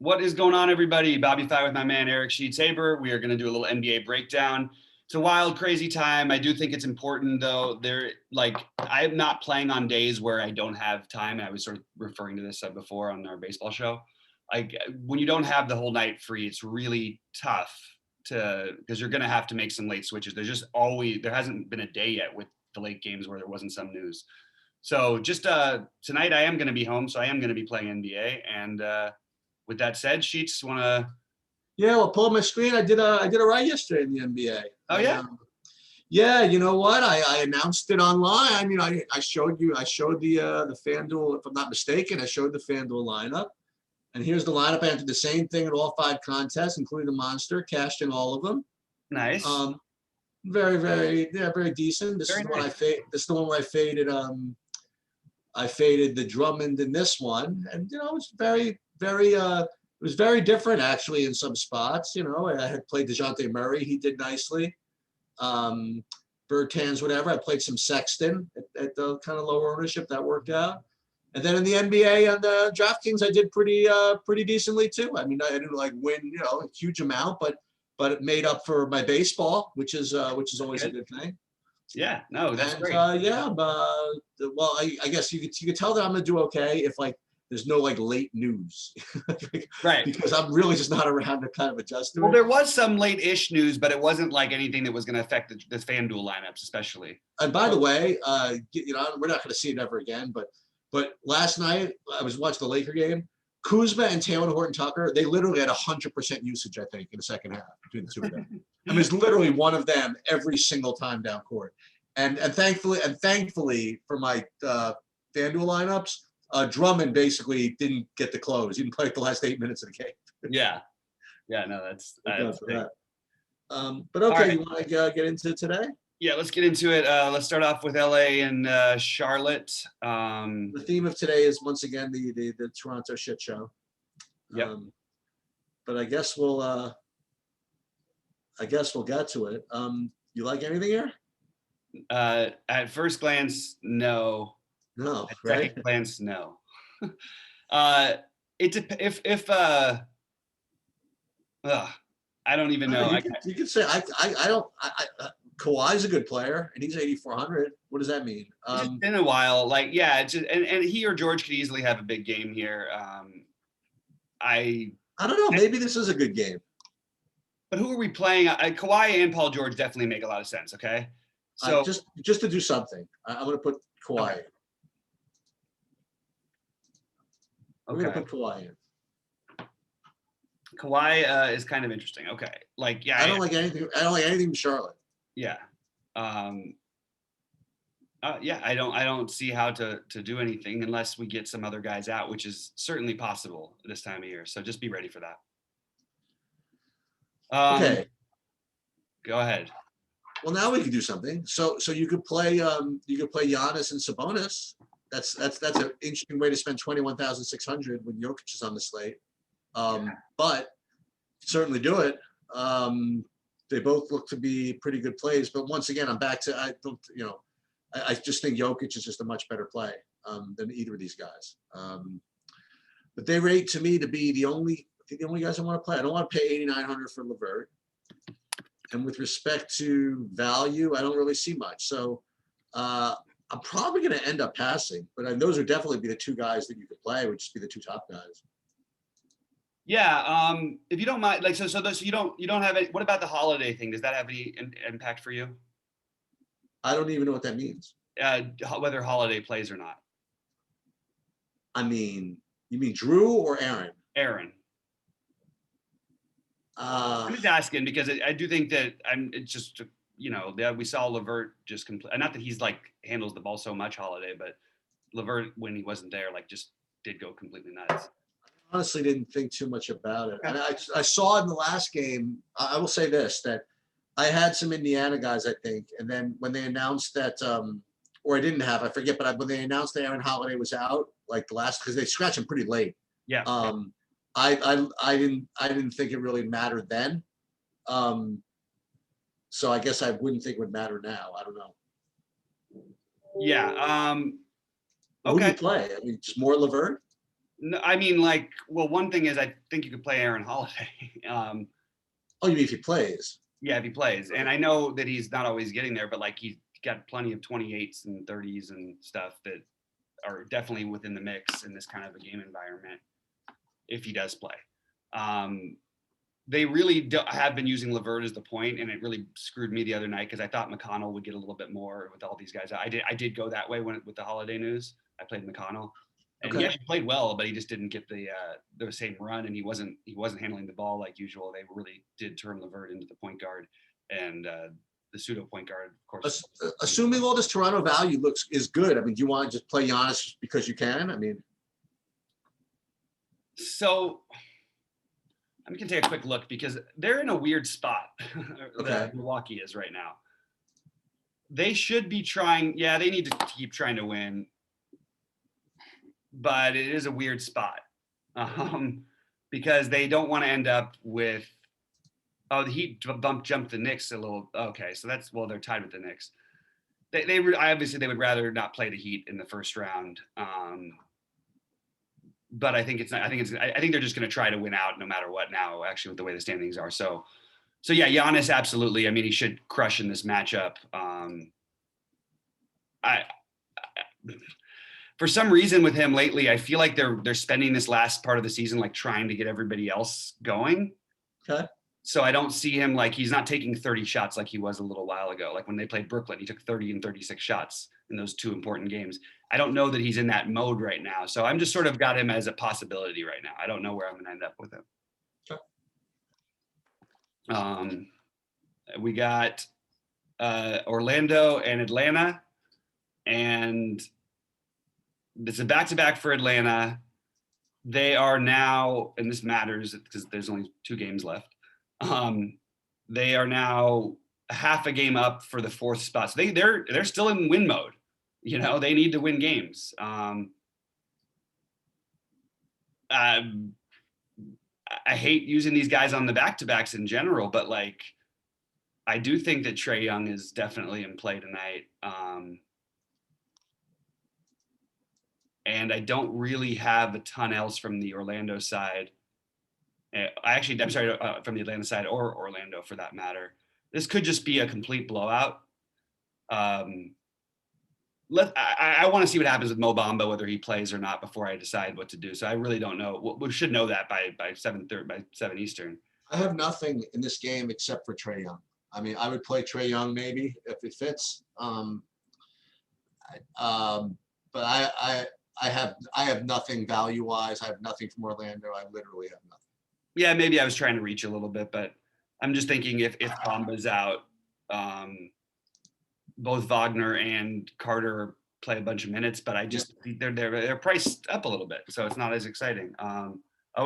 What is going on, everybody? BobbyFi with my man Eric Sheets-Haber. We are going to do a little NBA breakdown. It's a wild, crazy time. I do think it's important, though. I'm not playing on days where I don't have time. I was sort of referring to this before on our baseball show. Like when you don't have the whole night free, it's really tough because you're going to have to make some late switches. There hasn't been a day yet with the late games where there wasn't some news. So just tonight I am going to be home, so I am going to be playing NBA. And with that said, Sheets, want to? Yeah, well, pull up my screen. I did a write yesterday in the NBA. Oh yeah. Yeah, you know what? I announced it online. You know, I showed the FanDuel, if I'm not mistaken. I showed the FanDuel lineup, and here's the lineup. I entered the same thing at all 5 contests, including the Monster. Cashed in all of them. Nice. Very decent. This is the one I faded. This is the one where I faded. I faded the Drummond in this one, and you know, it's it was very different actually in some spots. You know, I had played DeJounte Murray. He did nicely. Bertans, whatever. I played some Sexton at the kind of lower ownership. That worked out. And then in the NBA and the DraftKings, I did pretty decently too. I mean, I didn't like win, you know, a huge amount, but it made up for my baseball, which is always a good thing. Yeah, no, that's great. Well, I guess you could tell that I'm gonna do okay if like there's no like late news, right? Because I'm really just not around to kind of adjust to it. Well, there was some late-ish news, but it wasn't like anything that was going to affect the FanDuel lineups, especially. And by the way, you know, we're not going to see it ever again. But last night I was watching the Laker game. Kuzma and Taylor Horton-Tucker, they literally had 100% usage, I think, in the second half between the two of them. I mean, it's literally one of them every single time down court. And thankfully for my FanDuel lineups, Drummond basically didn't get the close. He didn't play the last 8 minutes of the game. Yeah, no, that's that. But okay, right. You want to get into today? Yeah, let's get into it. Let's start off with LA and Charlotte. The theme of today is once again the Toronto shit show. Yep. But I guess we'll get to it. You like anything here? At first glance, no. No. At right? second glance, no. I don't even know. You could say I don't. Kawhi's a good player, and he's 8,400. What does that mean? It's been a while. Like, yeah, it's just, and he or George could easily have a big game here. I don't know. Maybe this is a good game. But who are we playing? Kawhi and Paul George definitely make a lot of sense. Okay, so just to do something, I'm going to put Kawhi. Okay. I'm going to put Kawhi in. Kawhi is kind of interesting. Okay, like yeah, I don't like anything. I don't like anything from Charlotte. Yeah. Yeah, I don't see how to do anything unless we get some other guys out, which is certainly possible this time of year. So just be ready for that. Okay. Go ahead. Well, now we can do something. So you could play Giannis and Sabonis. That's an interesting way to spend 21,600 when Jokic is on the slate. But certainly do it. They both look to be pretty good plays, but once again, I'm back to I just think Jokic is just a much better play than either of these guys. But they rate to me to be the only guys I want to play. I don't want to pay 8,900 for LeVert. And with respect to value, I don't really see much. So I'm probably going to end up passing, but those would definitely be the two guys that you could play, would just be the two top guys. Yeah, if you don't mind, like so you don't have it. What about the holiday thing? Does that have any impact for you? I don't even know what that means. Whether holiday plays or not. I mean, you mean Drew or Aaron? Aaron. I'm just asking because I do think that it's just we saw LeVert just not that he's like handles the ball so much holiday, but LeVert when he wasn't there like just did go completely nuts. Honestly didn't think too much about it. And I saw in the last game, I will say this, that I had some Indiana guys, I think, and then when they announced that, or I didn't have, I forget, but when they announced that Aaron Holiday was out, like the last, because they scratched him pretty late. Yeah. I didn't think it really mattered then. So I guess I wouldn't think it would matter now. I don't know. Yeah. Who do you play? I mean, just more LeVert? No, I mean, like, well, one thing is I think you could play Aaron Holiday. Oh, you mean if he plays? Yeah, if he plays. Right. And I know that he's not always getting there, but like he's got plenty of 28s and 30s and stuff that are definitely within the mix in this kind of a game environment if he does play. They really have been using LeVert as the point, and it really screwed me the other night because I thought McConnell would get a little bit more with all these guys. I did go that way with the Holiday news. I played McConnell, and he Okay. actually played well, but he just didn't get the same run, and he wasn't handling the ball like usual. They really did turn LeVert into the point guard, and the pseudo point guard, of course. Assuming all this Toronto value is good, I mean, do you want to just play Giannis because you can? I mean, So I'm gonna take a quick look because they're in a weird spot. Okay. Milwaukee is right now. They should be trying. Yeah, they need to keep trying to win, but it is a weird spot because they don't want to end up with. Oh, the Heat jumped the Knicks a little. Okay, so that's well, they're tied with the Knicks. Obviously they would rather not play the Heat in the first round. But I think it's not. I think they're just going to try to win out no matter what now. Actually, with the way the standings are, so yeah, Giannis absolutely. I mean, he should crush in this matchup. I for some reason with him lately, I feel like they're spending this last part of the season like trying to get everybody else going. Okay. So I don't see him like he's not taking 30 shots like he was a little while ago. Like when they played Brooklyn, he took 30 and 36 shots in those two important games. I don't know that he's in that mode right now. So I'm just sort of got him as a possibility right now. I don't know where I'm going to end up with him. Okay. We got Orlando and Atlanta, and it's a back-to-back for Atlanta. They are now, and this matters because there's only 2 games left. They are now half a game up for the 4th spot. So they're still in win mode. You know, they need to win games. I hate using these guys on the back-to-backs in general, but like I do think that Trae Young is definitely in play tonight. And I don't really have a ton else from the Orlando side. I'm sorry, from the Atlanta side or Orlando for that matter. This could just be a complete blowout. I want to see what happens with Mo Bamba, whether he plays or not, before I decide what to do. So I really don't know. We should know that by 7:30, by 7 Eastern. I have nothing in this game except for Trae Young. I mean, I would play Trae Young maybe if it fits. But I have nothing value wise. I have nothing from Orlando. I literally have nothing. Yeah, maybe I was trying to reach a little bit, but I'm just thinking if Bamba's out, both Wagner and Carter play a bunch of minutes, but I just they're priced up a little bit, so it's not as exciting. Oh,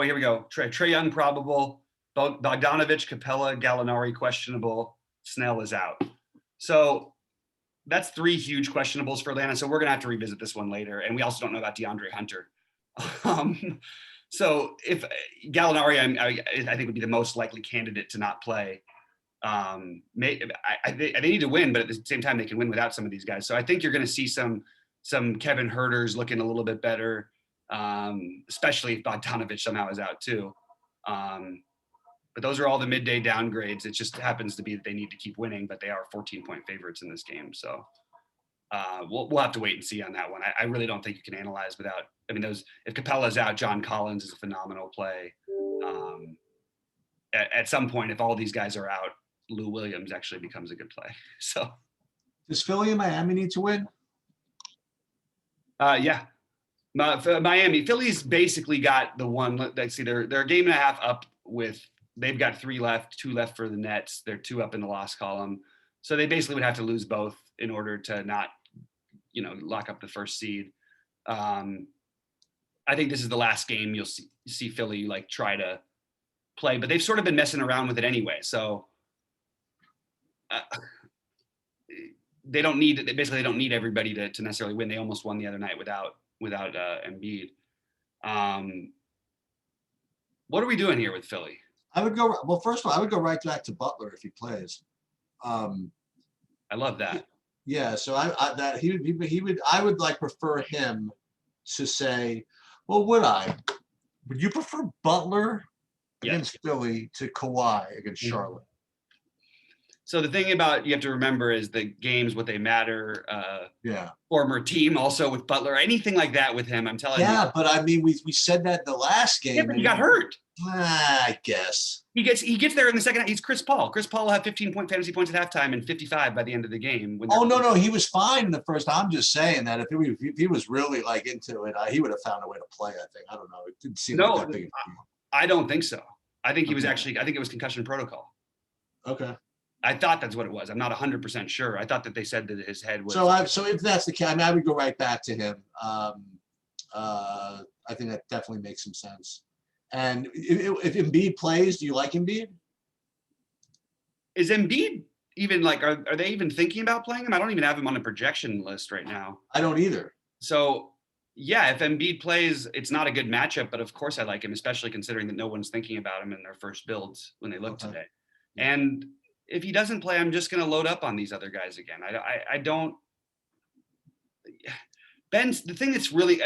here we go. Trae Young probable, Bogdanovich, Capella, Gallinari questionable, Snell is out. So that's 3 huge questionables for Atlanta. So we're gonna have to revisit this one later, and we also don't know about DeAndre Hunter. So if Gallinari, I think would be the most likely candidate to not play. They need to win, but at the same time, they can win without some of these guys. So I think you're going to see some Kevin Huerters looking a little bit better, especially if Bogdanovich somehow is out too. But those are all the midday downgrades. It just happens to be that they need to keep winning, but they are 14-point favorites in this game. So we'll have to wait and see on that one. I really don't think you can analyze without. I mean, if Capella's out, John Collins is a phenomenal play. At some point, if all these guys are out, Lou Williams actually becomes a good play. So does Philly and Miami need to win? Yeah. Miami, Philly's basically got the one. Let's see, they're a game and a half up with. They've got 3 left, 2 left for the Nets. They're 2 up in the loss column, so they basically would have to lose both in order to not, lock up the first seed. I think this is the last game you'll see Philly like try to play, but they've sort of been messing around with it anyway. So they don't need everybody to necessarily win. They almost won the other night without Embiid. What are we doing here with Philly? First of all, I would go right back to Butler if he plays. I love that. Yeah, so I would like prefer him to say, Well, would you prefer Butler Yes. against Philly to Kawhi against Charlotte? So the thing about you have to remember is the games, what they matter. Yeah. Former team also with Butler, anything like that with him. I'm telling you. Yeah, but I mean, we said that in the last game. Yeah, but he got hurt. I guess. He gets there in the second. He's Chris Paul. Chris Paul will have 15 fantasy points at halftime and 55 by the end of the game. Oh no, he was fine in the first. I'm just saying that if he was really like into it, he would have found a way to play. I think. I don't know. It didn't seem like that big. I don't think so. I think he was actually. I think it was concussion protocol. Okay. I thought that's what it was. I'm not 100% sure. I thought that they said that his head was. So if that's the case, I mean, I would go right back to him. I think that definitely makes some sense. And if Embiid plays, do you like Embiid? Is Embiid even like, are they even thinking about playing him? I don't even have him on the projection list right now. I don't either. So yeah, if Embiid plays, it's not a good matchup, but of course I like him, especially considering that no one's thinking about him in their first builds when they look today. And if he doesn't play, I'm just going to load up on these other guys again. I don't. The thing that's really,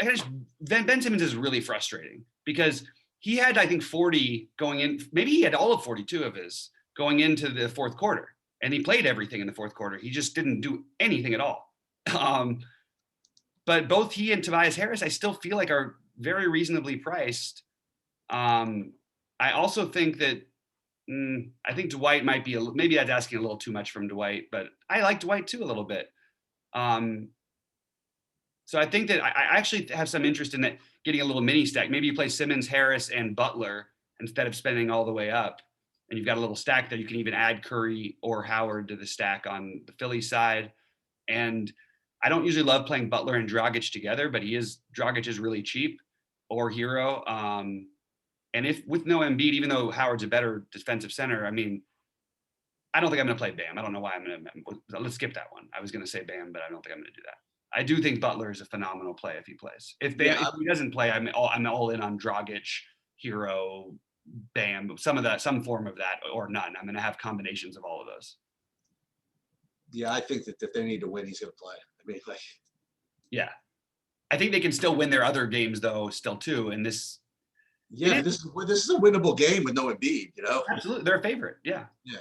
Ben Simmons is really frustrating because he had, I think, 40 going in. Maybe he had all of 42 of his going into the fourth quarter, and he played everything in the fourth quarter. He just didn't do anything at all. But both he and Tobias Harris, I still feel like are very reasonably priced. I also think that I think Dwight might be maybe that's asking a little too much from Dwight, but I like Dwight too a little bit. So I think that I actually have some interest in that getting a little mini stack. Maybe you play Simmons, Harris, and Butler instead of spending all the way up. And you've got a little stack there. You can even add Curry or Howard to the stack on the Philly side. And I don't usually love playing Butler and Dragic together, but Dragic is really cheap, or Hero. And if with no Embiid, even though Howard's a better defensive center, I mean, I don't think I'm going to play Bam. I don't know why let's skip that one. I was going to say Bam, but I don't think I'm going to do that. I do think Butler is a phenomenal play if he plays. If he doesn't play, I'm all in on Dragic, Hero, Bam, some form of that, or none. I'm going to have combinations of all of those. Yeah, I think that if they need to win, he's going to play. I mean, yeah, I think they can still win their other games though, still too. And this. Yeah, this is a winnable game with no Embiid, you know. Absolutely, they're a favorite. Yeah. Yeah.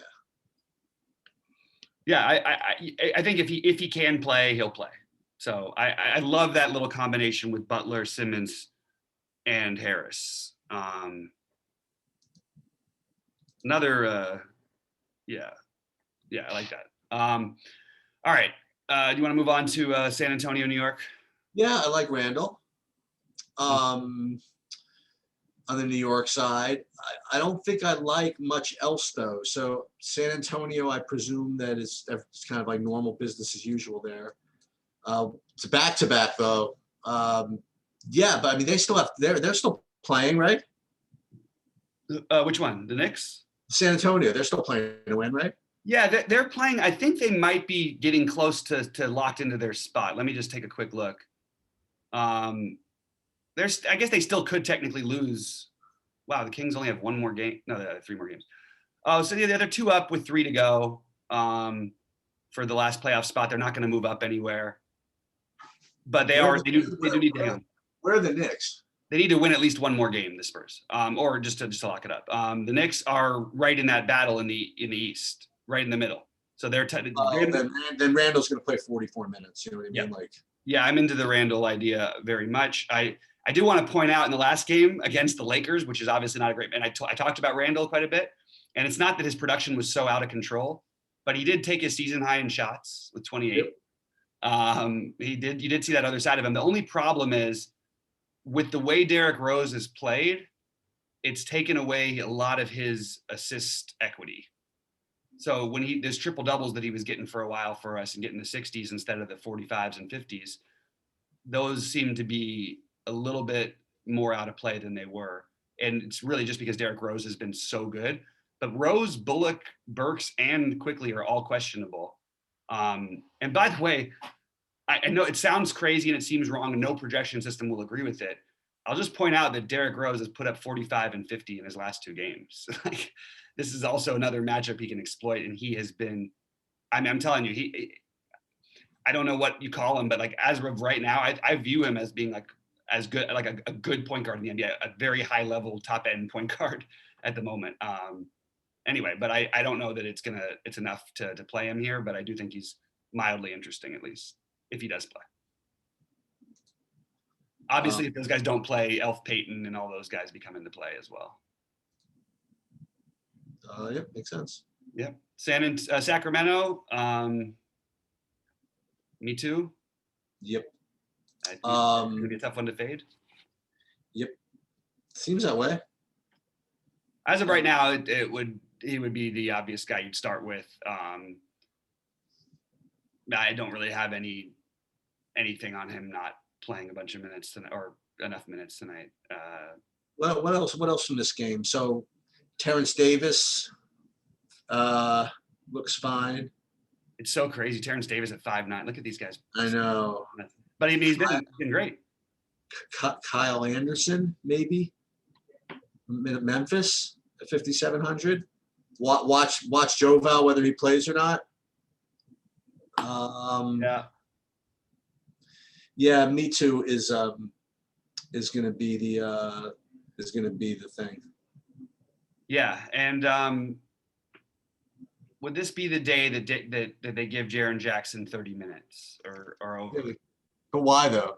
Yeah, I think if he can play, he'll play. So I love that little combination with Butler, Simmons, and Harris. Another, yeah, I like that. All right, do you want to move on to San Antonio, New York? Yeah, I like Randall. On the New York side, I don't think I like much else though. So San Antonio, I presume that it's kind of like normal business as usual there. It's a back-to-back though. Yeah, but I mean they're still playing, right? Which one? The Knicks? San Antonio, they're still playing to win, right? Yeah, they're playing. I think they might be getting close to locked into their spot. Let me just take a quick look. I guess they still could technically lose. Wow, the Kings only have one more game. No, they have 3 more games. Oh, so yeah, they're 2 up with 3 to go for the last playoff spot. They're not going to move up anywhere. But they do need to. Where are the Knicks? They need to win at least 1 more game, the Spurs, or just to lock it up. The Knicks are right in that battle in the East, right in the middle. So they're then Randall's going to play 44 minutes. You know what I mean? Yeah. Yeah, I'm into the Randall idea very much. I do want to point out in the last game against the Lakers, which is obviously not a great, and I talked about Randall quite a bit, and it's not that his production was so out of control, but he did take his season high in shots with 28. Yep. You did see that other side of him. The only problem is with the way Derrick Rose has played, it's taken away a lot of his assist equity. So when there's triple doubles that he was getting for a while for us and getting the 60s instead of the 45s and 50s, those seem to be a little bit more out of play than they were. And it's really just because Derrick Rose has been so good. But Rose, Bullock, Burks, and Quickly are all questionable. And by the way, I know it sounds crazy and it seems wrong, and no projection system will agree with it. I'll just point out that Derrick Rose has put up 45 and 50 in his last 2 games. This is also another matchup he can exploit, and he has been. I mean, I'm telling you, I don't know what you call him, but like as of right now, I view him as being like as good, like a good point guard in the NBA, a very high level top end point guard at the moment. Anyway, but I don't know that it's enough to play him here, but I do think he's mildly interesting, at least if he does play. Obviously, if those guys don't play, Elf Payton and all those guys become into play as well. Yep, makes sense. Yep. Sacramento. Me too. Yep. I think it's gonna be a tough one to fade. Yep. Seems that way. As of right now, he would be the obvious guy you'd start with. I don't really have anything on him not playing a bunch of minutes tonight, or enough minutes tonight. Well, what else from this game? So Terence Davis looks fine. It's so crazy. Terence Davis at 5'9". Look at these guys. I know. But he's been great. Kyle Anderson, maybe. Memphis at 5,700. Watch Joe Val whether he plays or not. Yeah, me too is gonna be the thing. Yeah, and would this be the day that they give Jaren Jackson 30 minutes or over? Really? But why though?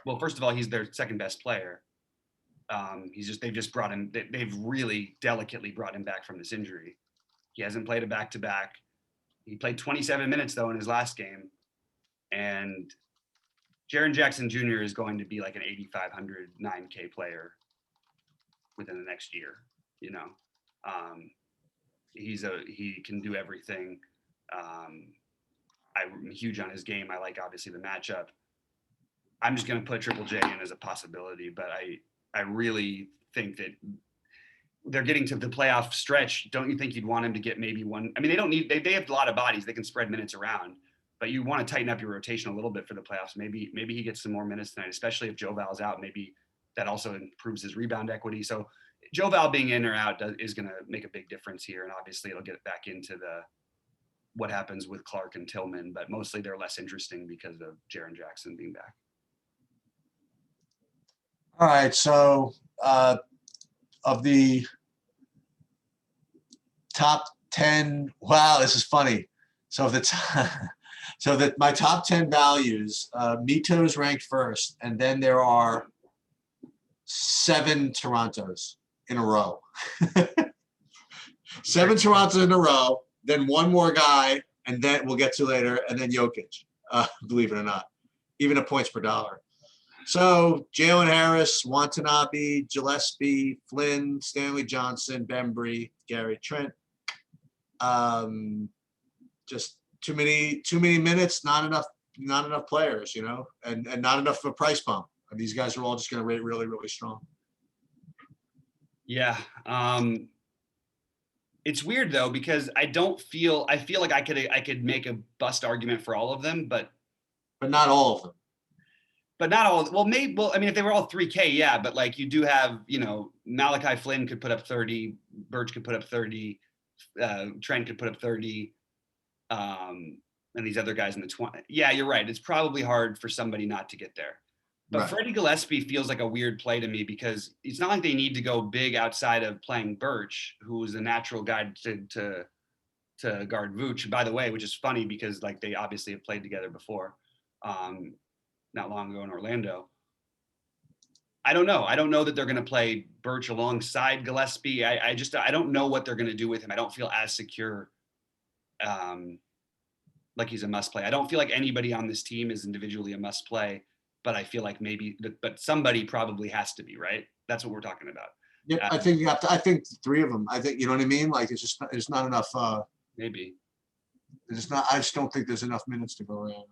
Well, first of all, he's their second best player. They've just brought him. They've really delicately brought him back from this injury. He hasn't played a back-to-back. He played 27 minutes though in his last game, and Jaren Jackson Jr. is going to be like an 8,500 9K player within the next year. You know, he can do everything. I'm huge on his game. I like obviously the matchup. I'm just going to put Triple J in as a possibility, but I really think that they're getting to the playoff stretch. Don't you think you'd want him to get maybe one? I mean, they have a lot of bodies. They can spread minutes around, but you want to tighten up your rotation a little bit for the playoffs. Maybe he gets some more minutes tonight, especially if Joe Val's out. Maybe that also improves his rebound equity. So Joe Val being in or out is going to make a big difference here. And obviously it'll get back into what happens with Clark and Tillman, but mostly they're less interesting because of Jaren Jackson being back. All right, so of the top 10, wow, this is funny. So my top 10 values, Mito is ranked first, and then there are 7 Torontos in a row. 7 Torontos in a row, then one more guy, and then we'll get to later, and then Jokic, believe it or not, even at points per dollar. So Jalen Harris, Watanabe, Gillespie, Flynn, Stanley Johnson, Bembry, Gary Trent. Just too many minutes, not enough players, you know, and not enough of a price bump. And these guys are all just going to rate really, really strong. Yeah. It's weird though, because I feel like I could make a bust argument for all of them, but not all of them. But not all. Well, maybe. Well, I mean, if they were all 3K, yeah. But like, you do have, you know, Malachi Flynn could put up 30, Birch could put up 30, Trent could put up 30, and these other guys in the 20. Yeah, you're right. It's probably hard for somebody not to get there. But right. Freddie Gillespie feels like a weird play to me because it's not like they need to go big outside of playing Birch, who is a natural guy to guard Vooch. By the way, which is funny because like they obviously have played together before. Not long ago in Orlando. I don't know. I don't know that they're going to play Birch alongside Gillespie. I don't know what they're going to do with him. I don't feel as secure like he's a must play. I don't feel like anybody on this team is individually a must play, but I feel like but somebody probably has to be, right? That's what we're talking about. Yeah, I think you have to. I think 3 of them. I think, you know what I mean? Like it's not enough. Maybe. It's not. I just don't think there's enough minutes to go around.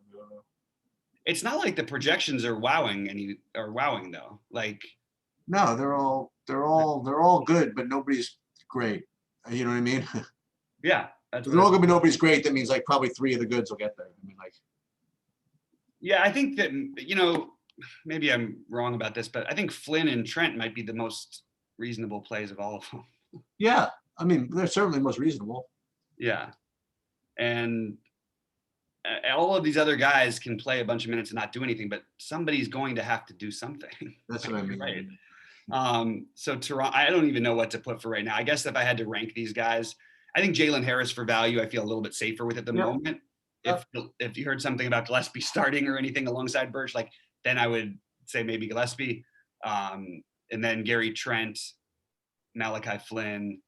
It's not like the projections are wowing though. Like, no, they're all good, but nobody's great. You know what I mean? Yeah, if they're all gonna be nobody's great. That means like probably 3 of the goods will get there. I mean, like. Yeah, I think that, you know, maybe I'm wrong about this, but I think Flynn and Trent might be the most reasonable plays of all of them. Yeah, I mean, they're certainly most reasonable. Yeah, and all of these other guys can play a bunch of minutes and not do anything, but somebody's going to have to do something. That's what I mean. Right. So Toronto, I don't even know what to put for right now. I guess if I had to rank these guys, I think Jalen Harris for value, I feel a little bit safer with at the moment. If you heard something about Gillespie starting or anything alongside Birch, like then I would say maybe Gillespie, and then Gary Trent, Malachi Flynn,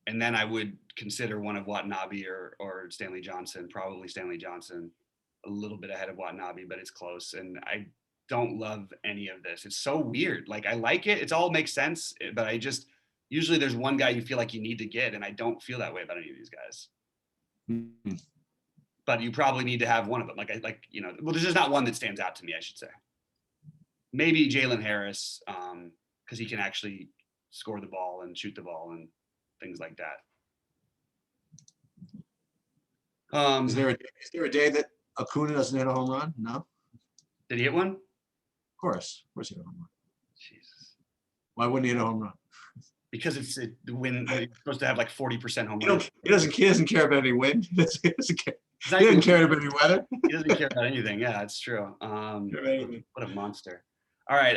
and then I would consider one of Watanabe or Stanley Johnson, probably Stanley Johnson, a little bit ahead of Watanabe, but it's close. And I don't love any of this. It's so weird. Like I like it. It all makes sense, but I just, usually there's one guy you feel like you need to get, and I don't feel that way about any of these guys. Mm-hmm. But you probably need to have one of them. Well, there's just not one that stands out to me, I should say. Maybe Jalen Harris, because he can actually score the ball and shoot the ball and things like that. Is there a day that Acuna doesn't hit a home run? No. Did he hit one? Of course he hit a home run. Jesus. Why wouldn't he hit a home run? Because it's when you're supposed to have like 40% home run. He doesn't care about any wind. He doesn't care. He doesn't care about any weather. He doesn't care about anything. Yeah, it's true. What a monster. All right.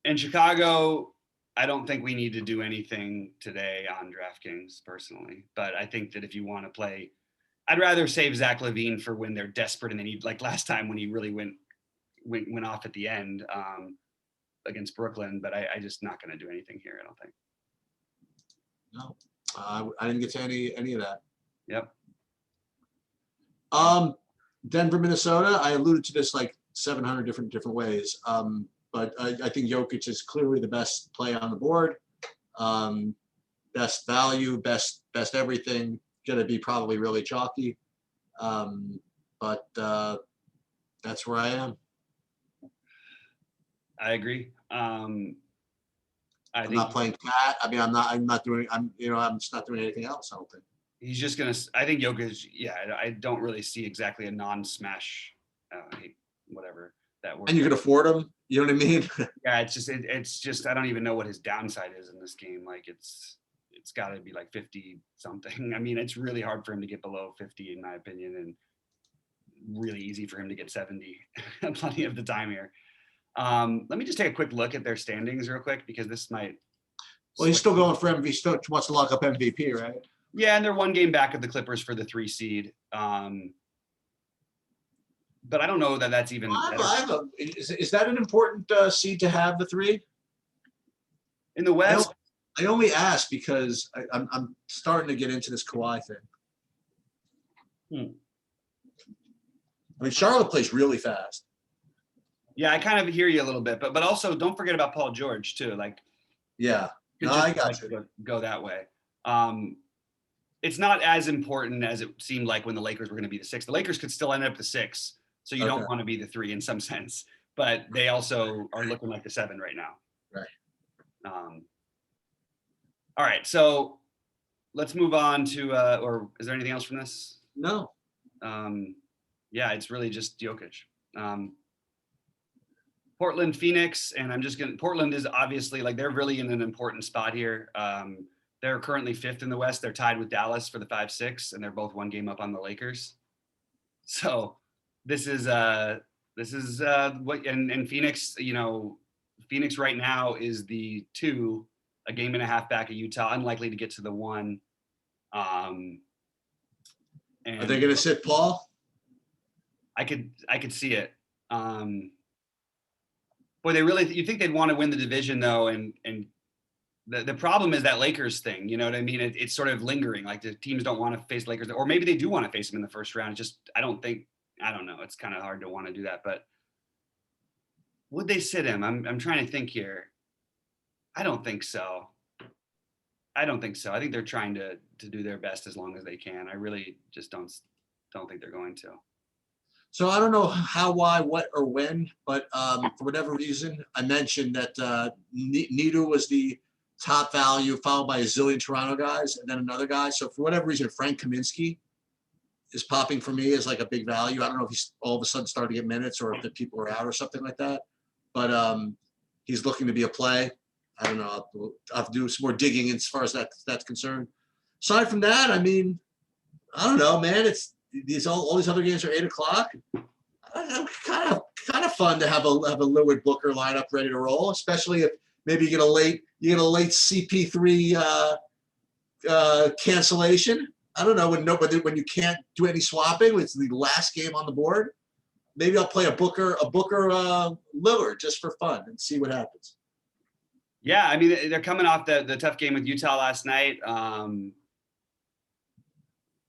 In Chicago, I don't think we need to do anything today on DraftKings personally, but I think that if you want to play, I'd rather save Zach LaVine for when they're desperate and they need, like last time when he really went off at the end against Brooklyn, but I just not going to do anything here, I don't think. No, I didn't get to any of that. Yep. Denver, Minnesota, I alluded to this like 700 different ways. But I think Jokic is clearly the best play on the board. Best value, best everything. Going to be probably really chalky. But that's where I am. I agree. I'm not playing Cat. I mean, I'm just not doing anything else, I don't think. He's just going to, I think Jokic, yeah, I don't really see exactly a non-smash, whatever that word. And you can afford him. You know what I mean? Yeah, it's just I don't even know what his downside is in this game. Like it's got to be like 50 something. I mean, it's really hard for him to get below 50 in my opinion, and really easy for him to get 70 plenty of the time here. Let me just take a quick look at their standings real quick because this might. Well, he's still going for MVP. Still wants to lock up MVP, right? Yeah, and they're one game back of the Clippers for the 3 seed. But I don't know that that's even. Is that an important seed to have, the 3? In the West? I only ask because I'm starting to get into this Kawhi thing. I mean, Charlotte plays really fast. Yeah, I kind of hear you a little bit, but also don't forget about Paul George too. Like, yeah, no, I got you. Go that way. It's not as important as it seemed like when the Lakers were going to be the 6. The Lakers could still end up the 6. So you don't want to be the 3 in some sense, but they also are looking like the 7 right now. Right. All right. So let's move on to, or is there anything else from this? No. Yeah, it's really just Jokic. Portland, Phoenix, and Portland is obviously like, they're really in an important spot here. They're currently 5th in the West. They're tied with Dallas for the 5-6, and they're both 1 game up on the Lakers. So, this is what and Phoenix, Phoenix right now is the 2, a game and a half back of Utah, unlikely to get to the 1. And are they going to sit Paul? I could see it. Boy, you think they'd want to win the division though, and the problem is that Lakers thing, you know what I mean? It's sort of lingering. Like the teams don't want to face Lakers, or maybe they do want to face them in the first round. It's just I don't know. It's kind of hard to want to do that, but would they sit him? I'm trying to think here. I don't think so. I think they're trying to do their best as long as they can. I really just don't think they're going to. So I don't know how, why, what, or when, but for whatever reason, I mentioned that Nido was the top value, followed by a zillion Toronto guys, and then another guy. So for whatever reason, Frank Kaminsky is popping for me as like a big value. I don't know if he's all of a sudden starting to get minutes or if the people are out or something like that. But he's looking to be a play. I don't know. I'll have to do some more digging as far as that's concerned. Aside from that, I mean, I don't know, man. It's these all these other games are 8 o'clock. Kind of fun to have a Lillard Booker lineup ready to roll, especially if maybe you get a late CP3 cancellation. I don't know when you can't do any swapping. It's the last game on the board. Maybe I'll play a Booker Lillard just for fun and see what happens. Yeah, I mean, they're coming off the tough game with Utah last night.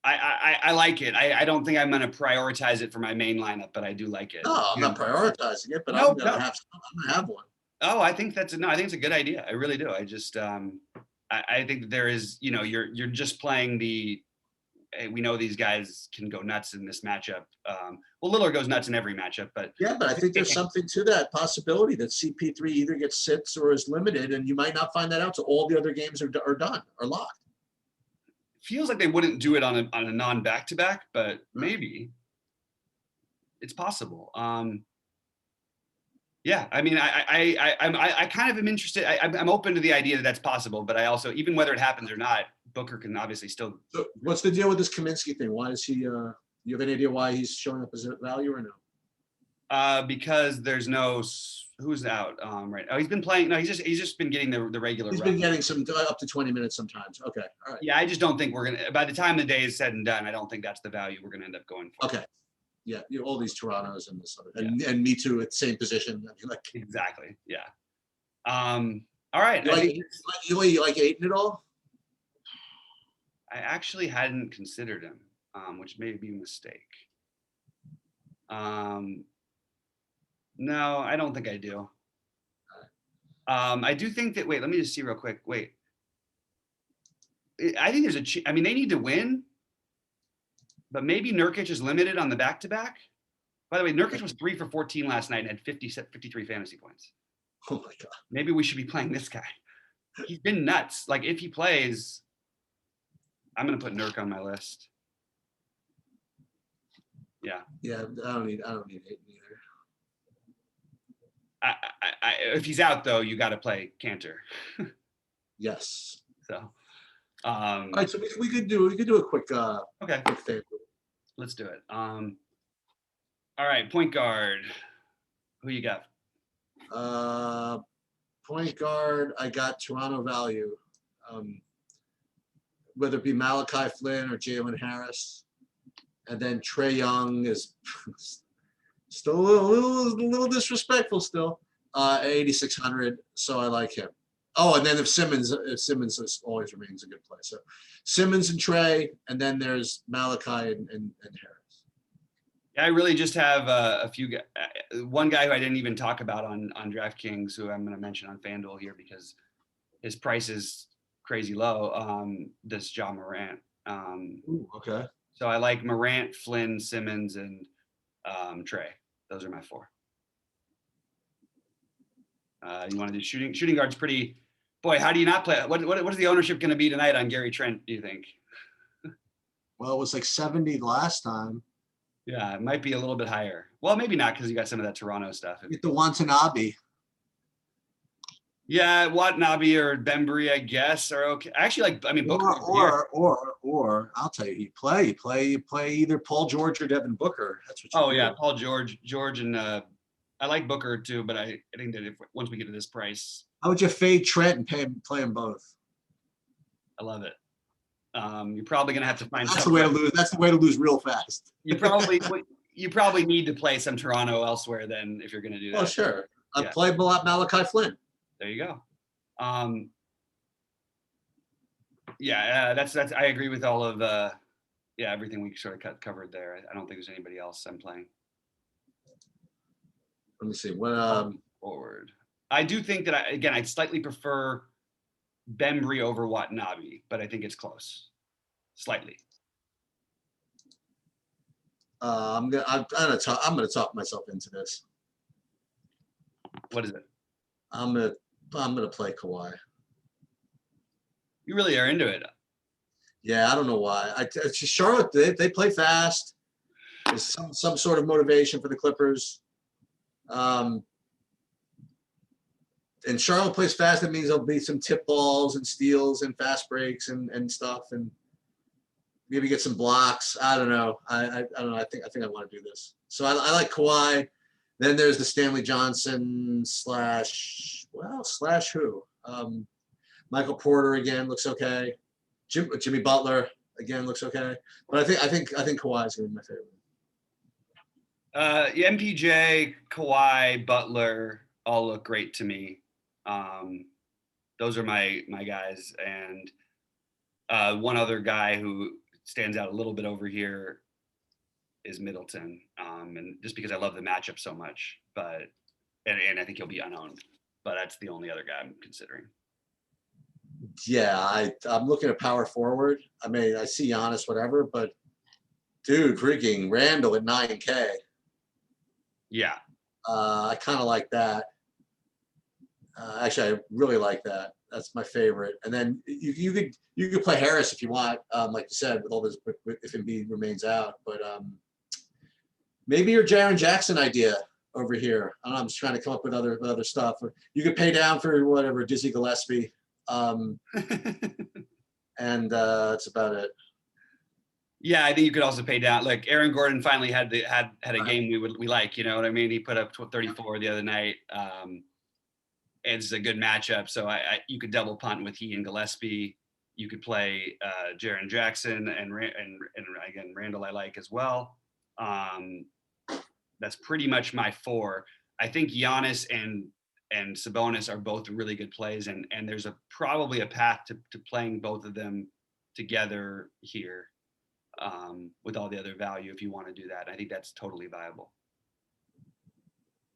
I like it. I don't think I'm going to prioritize it for my main lineup, but I do like it. No, I'm not prioritizing it, but No, I'm gonna have one. Oh, I think it's a good idea. I really do. I just I think that there is, you're just playing hey, we know these guys can go nuts in this matchup. Well, Lillard goes nuts in every matchup, but yeah, but I think there's something to that possibility that CP3 either gets sits or is limited, and you might not find that out till all the other games are done, are locked. Feels like they wouldn't do it on a non back-to-back, but maybe it's possible. Yeah, I mean, I kind of am interested. I'm open to the idea that that's possible, but I also, even whether it happens or not, Booker can obviously still. So what's the deal with this Kaminsky thing? Why is he? You have any idea why he's showing up as a value or no? Because there's who's out. Right. Oh, he's been playing. No, he's just been getting the regular. He's been getting some up to 20 minutes sometimes. Okay, all right. Yeah, I just don't think we're gonna. By the time the day is said and done, I don't think that's the value we're gonna end up going for. Okay. Yeah, all these Torontos and this other, and me too at the same position. Exactly. Yeah. All right. You like Ayton at all? I actually hadn't considered him, which may be a mistake. No, I don't think I do. I do think that. Wait, let me just see real quick. Wait. I think there's I mean, they need to win. But maybe Nurkic is limited on the back-to-back. By the way, Nurkic was 3 for 14 last night and had 53 fantasy points. Oh my God. Maybe we should be playing this guy. He's been nuts. Like, if he plays, I'm going to put Nurk on my list. Yeah. Yeah, I don't need Ayton either. If he's out, though, you got to play Cantor. Yes. So. All right, so we could do a quick okay. Quick thing. Let's do it. All right, point guard. Who you got? Point guard, I got Toronto value. Whether it be Malachi Flynn or Jalen Harris, and then Trae Young is still a little disrespectful still. 8,600, so I like him. Oh, and then if Simmons always remains a good play. So Simmons and Trae, and then there's Malachi and Harris. Yeah, I really just have a few guys. One guy who I didn't even talk about on DraftKings, who I'm going to mention on FanDuel here because his price is crazy low. This Ja Morant. Ooh, okay. So I like Morant, Flynn, Simmons, and Trae. Those are my 4. You want to do shooting? Shooting guard's pretty. Boy, how do you not play? What is the ownership going to be tonight on Gary Trent, do you think? Well, it was like 70 last time. Yeah, it might be a little bit higher. Well, maybe not because you got some of that Toronto stuff. Get the Watanabe. Yeah, Watanabe or Bembry, I guess, are okay. Actually, Booker. Or I'll tell you, you play either Paul George or Devin Booker. That's what. Oh yeah, Paul George, and I like Booker too, but I think that once we get to this price, how would you fade Trent and play them both? I love it. You're probably gonna have to find. That's the way to lose. That's the way to lose real fast. You probably need to play some Toronto elsewhere then if you're gonna do that. Oh sure, I'd play Malachi Flynn. There you go. That's. I agree with all of everything we sort of covered there. I don't think there's anybody else I'm playing. Let me see. Forward. I do think that I'd slightly prefer Bembry over Watanabe, but I think it's close, slightly. I'm gonna talk myself into this. What is it? I'm gonna play Kawhi. You really are into it. Yeah, I don't know why. It's just Charlotte. They play fast. There's some sort of motivation for the Clippers. And Charlotte plays fast. That means there'll be some tip balls and steals and fast breaks and stuff. And maybe get some blocks. I don't know. I don't know. I think I want to do this. So I like Kawhi. Then there's the Stanley Johnson slash who? Michael Porter again looks okay. Jimmy Butler again looks okay. But I think Kawhi is going to be my favorite. MPJ, Kawhi, Butler all look great to me. Those are my guys. And one other guy who stands out a little bit over here is Middleton. And just because I love the matchup so much, and I think he'll be unowned, but that's the only other guy I'm considering. Yeah, I'm looking at power forward. I mean, I see Giannis, whatever, but dude, freaking Randall at 9K. Yeah. I kind of like that. Actually, I really like that. That's my favorite. And then you could play Harris if you want, like you said, with all this if Embiid remains out. But maybe your Jaren Jackson idea over here. I don't know. I'm just trying to come up with other stuff. You could pay down for whatever Dizzy Gillespie, and that's about it. Yeah, I think you could also pay down. Like Aaron Gordon finally had a game we like. You know what I mean? He put up 34 the other night. It's a good matchup, so you could double punt with he and Gillespie. You could play Jaren Jackson and again Randall I like as well. That's pretty much my four. I think Giannis and Sabonis are both really good plays, and there's probably a path to playing both of them together here. With all the other value, if you want to do that, I think that's totally viable.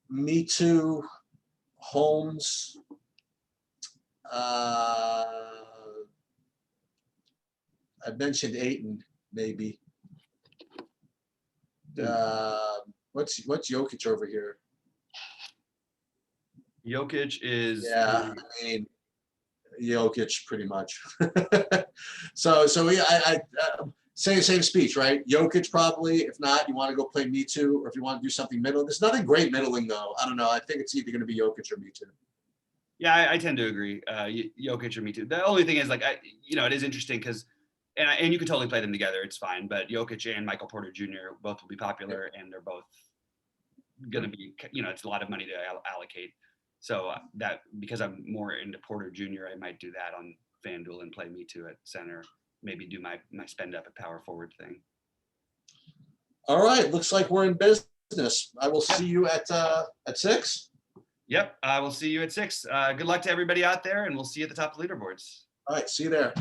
Me too. Holmes. I mentioned Ayton, maybe. What's Jokic over here? Jokic is I mean, Jokic pretty much. so I same speech, right? Jokic probably. If not, you want to go play Me Too, or if you want to do something middle. There's nothing great middling though. I don't know. I think it's either going to be Jokic or Me Too. Yeah, I tend to agree. Jokic or Me Too. The only thing is, like, it is interesting because, and you can totally play them together. It's fine. But Jokic and Michael Porter Jr. both will be popular, and they're both going to be, it's a lot of money to allocate. So that because I'm more into Porter Jr., I might do that on FanDuel and play Me Too at center. Maybe do my spend up at power forward thing. All right, looks like we're in business. I will see you at 6. Yep, I will see you at 6. Good luck to everybody out there, and we'll see you at the top of the leaderboards. All right, see you there.